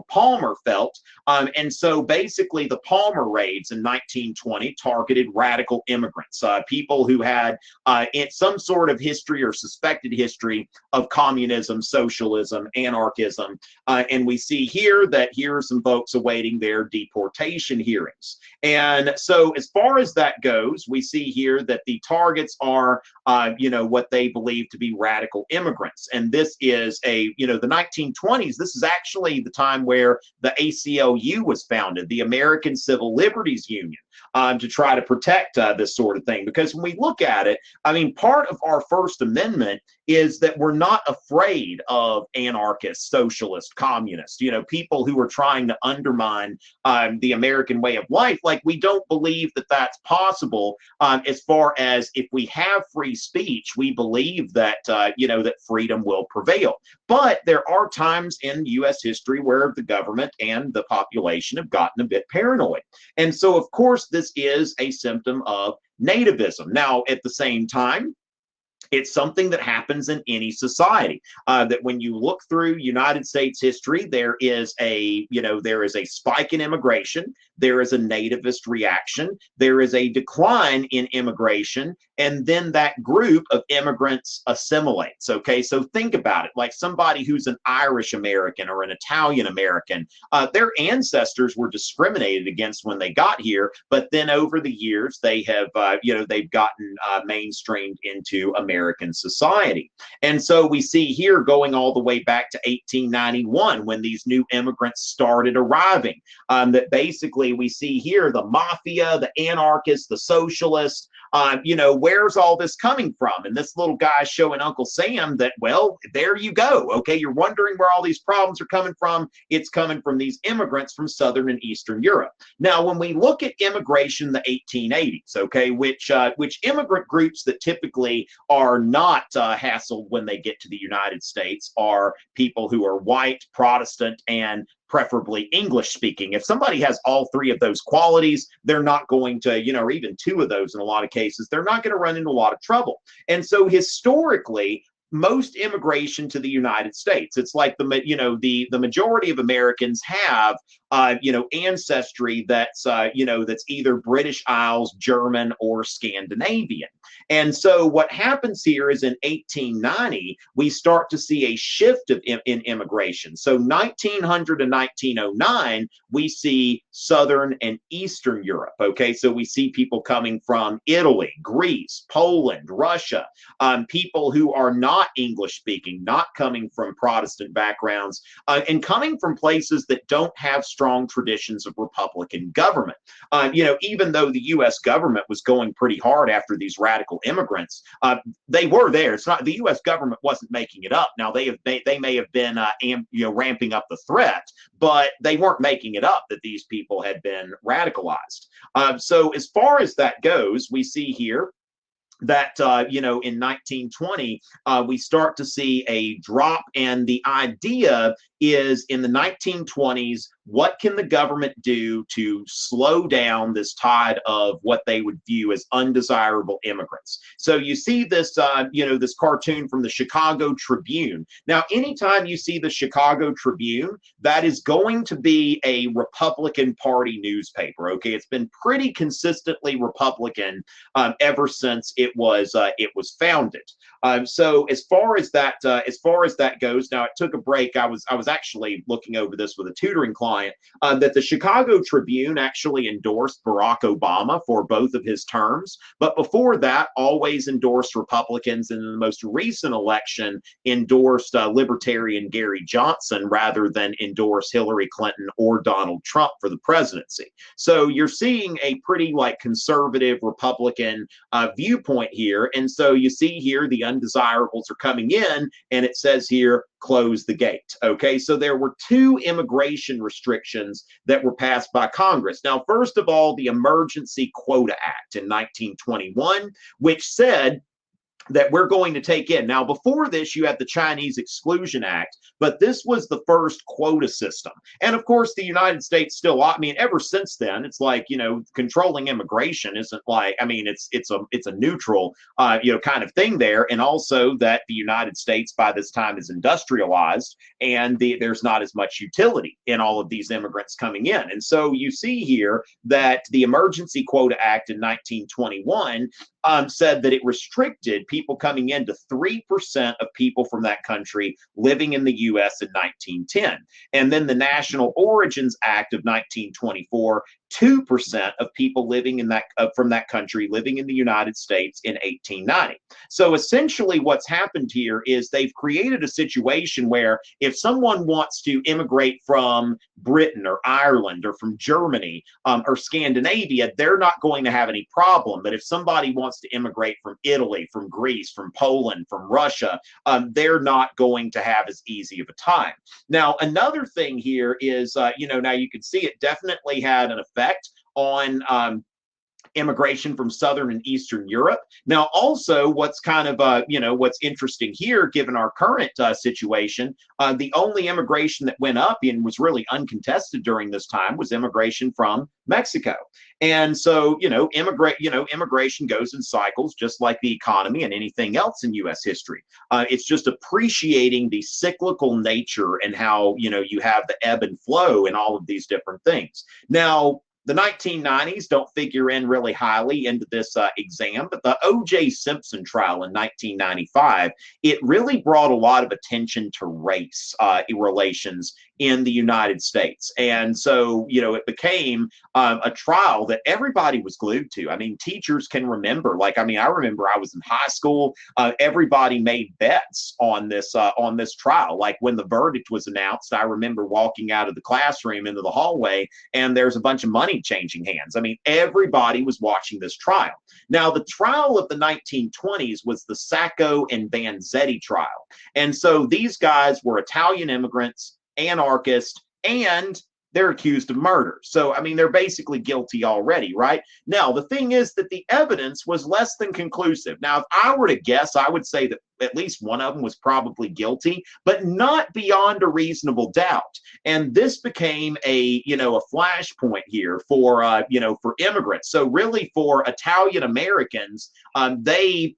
Palmer, felt. And so basically the Palmer raids in 1920 targeted radical immigrants, people who had some sort of history or suspected history of communism, socialism, anarchism. And we see here that here are some folks awaiting their deportation hearings. And so as far as that goes, we see here that the targets are, what they believe to be radical immigrants. And this is the 1920s. This is actually the time where the ACLU was founded, the American Civil Liberties Union, to try to protect this sort of thing. Because when we look at it, I mean, part of our First Amendment is that we're not afraid of anarchists, socialists, communists, people who are trying to undermine the American way of life. Like, we don't believe that that's possible. As far as if we have free speech, we believe that, that freedom will prevail. But there are times in U.S. history where the government and the population have gotten a bit paranoid. And so, of course, this is a symptom of nativism. Now, at the same time, it's something that happens in any society. That when you look through United States history, there is a spike in immigration, there is a nativist reaction, there is a decline in immigration, and then that group of immigrants assimilates. Okay, so think about it, like somebody who's an Irish American or an Italian American, their ancestors were discriminated against when they got here, but then over the years they have, they've gotten mainstreamed into American society. And so we see here going all the way back to 1891 when these new immigrants started arriving, that basically we see here the mafia, the anarchists, the socialists, where's all this coming from? And this little guy showing Uncle Sam that, well, there you go. Okay, you're wondering where all these problems are coming from. It's coming from these immigrants from Southern and Eastern Europe. Now, when we look at immigration in the 1880s, okay, which immigrant groups that typically are not hassled when they get to the United States are people who are white, Protestant, and preferably English speaking. If somebody has all three of those qualities, they're not going to, or even two of those in a lot of cases, they're not going to run into a lot of trouble. And so historically, most immigration to the United States, it's like the majority of Americans have ancestry that's that's either British Isles, German, or Scandinavian. And so what happens here is in 1890 we start to see a shift in immigration. So 1900 to 1909 we see Southern and Eastern Europe. Okay, so we see people coming from Italy, Greece, Poland, Russia, people who are not English speaking, not coming from Protestant backgrounds, and coming from places that don't have strong traditions of Republican government. Even though the U.S. government was going pretty hard after these radical immigrants, they were there. It's not the U.S. government wasn't making it up. Now they may have been ramping up the threat, but they weren't making it up that these people had been radicalized. So as far as that goes, we see here that, in 1920, we start to see a drop, and the idea is in the 1920s, what can the government do to slow down this tide of what they would view as undesirable immigrants? So you see this, this cartoon from the Chicago Tribune. Now, anytime you see the Chicago Tribune, that is going to be a Republican Party newspaper. Okay, it's been pretty consistently Republican ever since it was founded. So as far as that goes, now it took a break. I was actually looking over this with a tutoring client client, that the Chicago Tribune actually endorsed Barack Obama for both of his terms, but before that, always endorsed Republicans, and in the most recent election, endorsed Libertarian Gary Johnson rather than endorse Hillary Clinton or Donald Trump for the presidency. So you're seeing a pretty conservative Republican viewpoint here. And so you see here the undesirables are coming in, and it says here, close the gate. Okay, so there were two immigration restrictions that were passed by Congress. Now, first of all, the Emergency Quota Act in 1921, which said that we're going to take in. Now, before this, you had the Chinese Exclusion Act, but this was the first quota system. And of course, the United States still, ever since then, it's controlling immigration isn't it's a neutral, kind of thing there. And also that the United States by this time is industrialized, and there's not as much utility in all of these immigrants coming in. And so you see here that the Emergency Quota Act in 1921 said that it restricted people coming into 3% of people from that country living in the U.S. in 1910. And then the National Origins Act of 1924, 2% of people living in from that country living in the United States in 1890. So essentially what's happened here is they've created a situation where if someone wants to immigrate from Britain or Ireland or from Germany or Scandinavia, they're not going to have any problem. But if somebody wants to immigrate from Italy, from Greece, from Poland, from Russia, they're not going to have as easy of a time. Now, another thing here is, now you can see it definitely had an effect on immigration from Southern and Eastern Europe. Now, also, what's kind of, what's interesting here, given our current situation, the only immigration that went up and was really uncontested during this time was immigration from Mexico. And so, immigration goes in cycles, just like the economy and anything else in U.S. history. It's just appreciating the cyclical nature and how, you have the ebb and flow in all of these different things. Now, the 1990s don't figure in really highly into this exam, but the O.J. Simpson trial in 1995, it really brought a lot of attention to race relations in the United States. And so, it became a trial that everybody was glued to. Teachers can remember, I remember I was in high school, everybody made bets on this trial. Like when the verdict was announced, I remember walking out of the classroom into the hallway, and there's a bunch of money changing hands. Everybody was watching this trial. Now, the trial of the 1920s was the Sacco and Vanzetti trial. And so these guys were Italian immigrants, anarchists, and they're accused of murder. So, they're basically guilty already, right? Now, the thing is that the evidence was less than conclusive. Now, if I were to guess, I would say that at least one of them was probably guilty, but not beyond a reasonable doubt. And this became a flashpoint here for immigrants. So really for Italian Americans, they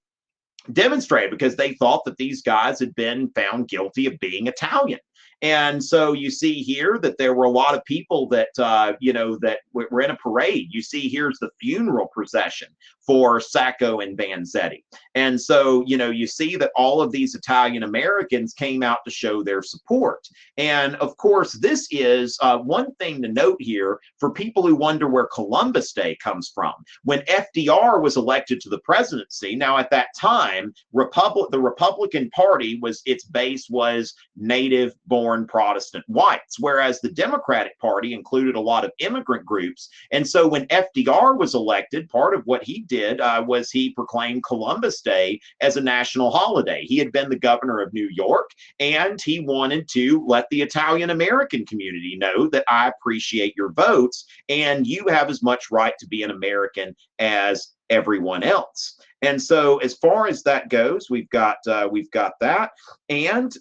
demonstrated because they thought that these guys had been found guilty of being Italian. And so you see here that there were a lot of people that, that were in a parade. You see here's the funeral procession for Sacco and Vanzetti. And so, you see that all of these Italian Americans came out to show their support. And of course, this is one thing to note here for people who wonder where Columbus Day comes from. When FDR was elected to the presidency, now at that time, the Republican Party its base was native-born Protestant whites, whereas the Democratic Party included a lot of immigrant groups. And so when FDR was elected, part of what he did was he proclaimed Columbus Day as a national holiday. He had been the governor of New York, and he wanted to let the Italian American community know that I appreciate your votes, and you have as much right to be an American as everyone else. And so as far as that goes, we've got that. And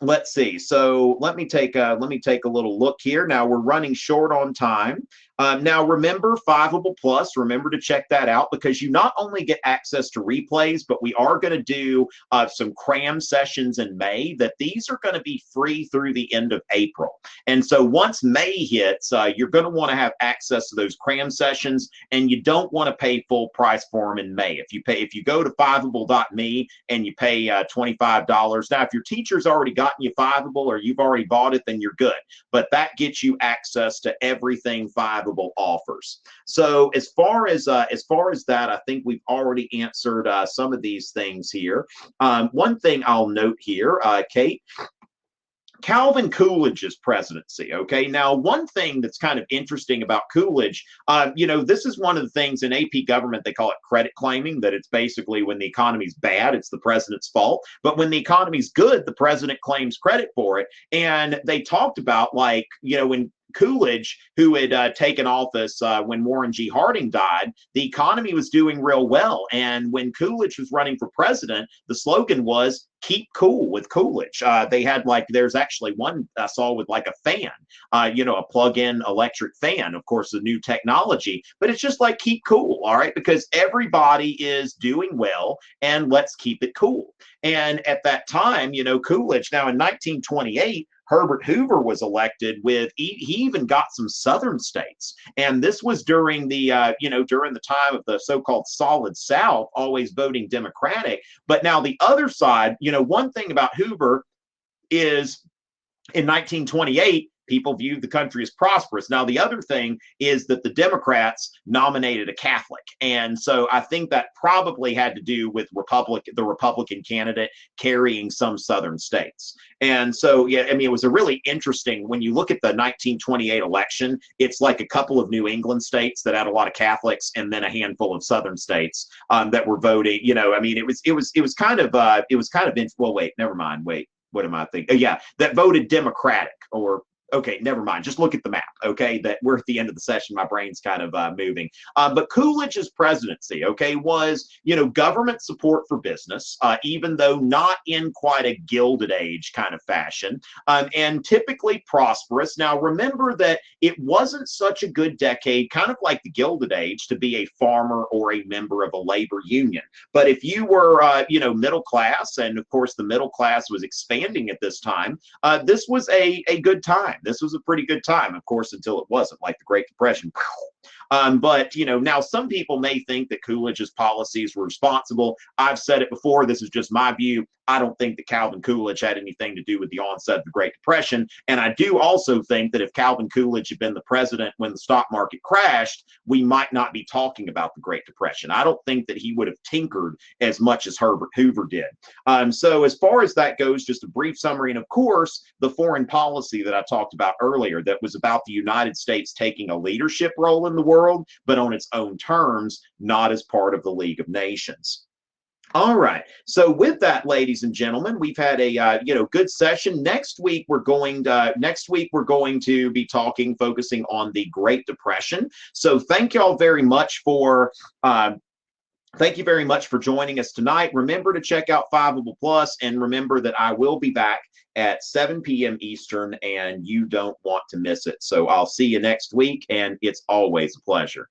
let's see. So let me take a little look here. Now we're running short on time. Now, remember, Fiveable Plus, remember to check that out because you not only get access to replays, but we are going to do some cram sessions in May that these are going to be free through the end of April. And so once May hits, you're going to want to have access to those cram sessions, and you don't want to pay full price for them in May. If you go to fiveable.me and you pay $25, now if your teacher's already gotten you Fiveable or you've already bought it, then you're good. But that gets you access to everything Fiveable offers. So as far as that, I think we've already answered some of these things here. One thing I'll note here, Kate, Calvin Coolidge's presidency. Okay, now one thing that's kind of interesting about Coolidge, this is one of the things in AP government, they call it credit claiming, that it's basically when the economy's bad, it's the president's fault. But when the economy's good, the president claims credit for it. And they talked about, like, when Coolidge, who had taken office when Warren G. Harding died, the economy was doing real well. And when Coolidge was running for president, the slogan was "Keep cool with Coolidge." They had, like, there's actually one I saw with like a fan, a plug-in electric fan, of course, the new technology, but it's just like keep cool, all right, because everybody is doing well and let's keep it cool. And at that time, Coolidge, now in 1928, Herbert Hoover was elected with, he even got some southern states. And this was during the, during the time of the so-called Solid South, always voting Democratic. But now the other side, one thing about Hoover is in 1928, people viewed the country as prosperous. Now, the other thing is that the Democrats nominated a Catholic. And so I think that probably had to do with the Republican candidate carrying some southern states. And so, yeah, I mean, it was a really interesting, when you look at the 1928 election, it's like a couple of New England states that had a lot of Catholics and then a handful of southern states that were voting. I mean, it was kind of, well, wait, never mind. Wait, what am I thinking? Yeah, that voted Democratic or, okay, never mind. Just look at the map, okay? That we're at the end of the session. My brain's kind of moving. But Coolidge's presidency, okay, was, government support for business, even though not in quite a Gilded Age kind of fashion, and typically prosperous. Now, remember that it wasn't such a good decade, kind of like the Gilded Age, to be a farmer or a member of a labor union. But if you were, middle class, and of course the middle class was expanding at this time, this was a good time. This was a pretty good time, of course, until it wasn't, like the Great Depression. But, now some people may think that Coolidge's policies were responsible. I've said it before. This is just my view. I don't think that Calvin Coolidge had anything to do with the onset of the Great Depression. And I do also think that if Calvin Coolidge had been the president when the stock market crashed, we might not be talking about the Great Depression. I don't think that he would have tinkered as much as Herbert Hoover did. So as far as that goes, just a brief summary. And of course, the foreign policy that I talked about earlier, that was about the United States taking a leadership role in the world, but on its own terms, not as part of the League of Nations. All right. So with that, ladies and gentlemen, we've had a good session. Next week we're going to be focusing on the Great Depression. So thank you all very much for joining us tonight. Remember to check out Fiveable Plus, and remember that I will be back at 7 p.m. Eastern, and you don't want to miss it. So I'll see you next week, and it's always a pleasure.